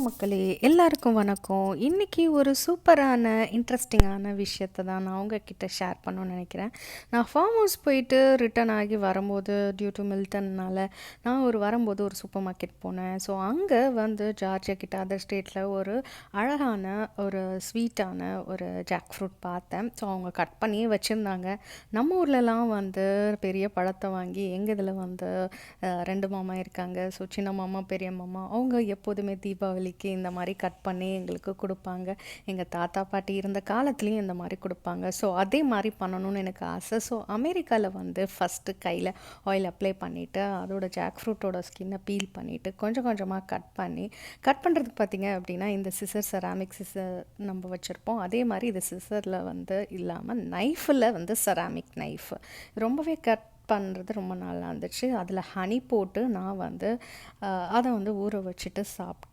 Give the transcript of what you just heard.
மக்களே! எல்லாருக்கும் வணக்கம். இன்னைக்கு ஒரு சூப்பரான, இன்ட்ரஸ்டிங்கான விஷயத்த தான் நான் உங்ககிட்ட ஷேர் பண்ணணும்னு நெனைக்கிறேன். நான் ஃபார்ம் ஹவுஸ் போயிட்டு ரிட்டர்ன் ஆகி வரும்போது, டியூ டூ மில்டன்னால நான் வரும்போது ஒரு சூப்பர் மார்க்கெட் போனேன். ஸோ, அங்க ஜார்ஜியா கிட்ட அதர் ஸ்டேட்ல ஒரு அழகான, ஒரு ஸ்வீட்டான ஒரு ஜாக் ஃப்ரூட் பார்த்தேன். ஸோ, அவங்க கட் பண்ணியே வச்சிருந்தாங்க. நம்ம ஊர்லலாம் பெரிய பழத்த வாங்கி எங்க இதில 2 மாமா இருக்காங்க. ஸோ, சின்ன மாமா, பெரிய மாமா அவங்க எப்போதுமே தீபாவளிக்கு இந்த மாரி கட் பண்ணி எங்களுக்கு குடுப்பாங்க. எங்க தாத்தா, பாட்டி இருந்த காலத்துலயும் இந்த மாரி குடுப்பாங்க. ஸோ, அதே மாரி பண்ணணும்னு எனக்கு ஆசை. ஸோ, அமெரிக்கால ஃபர்ஸ்ட்டு கையில ஆயில் அப்ளை பண்ணிட்டு, அதோட ஜாக் ஃப்ரூட்டோட ஸ்கின்ன பீல் பண்ணிட்டு, கொஞ்சம் கொஞ்சமா கட் பண்ணுறதுக்கு பார்த்தீங்க அப்படின்னா, இந்த செராமிக் சிசர் நம்ம வச்சிருப்போம். அதே மாரி இது சிசர்ல இல்லாம நைஃப்ல செராமிக் நைஃப். ரொம்பவே கட் பண்ணுறது ரொம்ப நல்லா இருந்துச்சு. அதில் ஹனி போட்டு நான் அத ஊற வச்சுட்டு சாப்பிட்டேன்.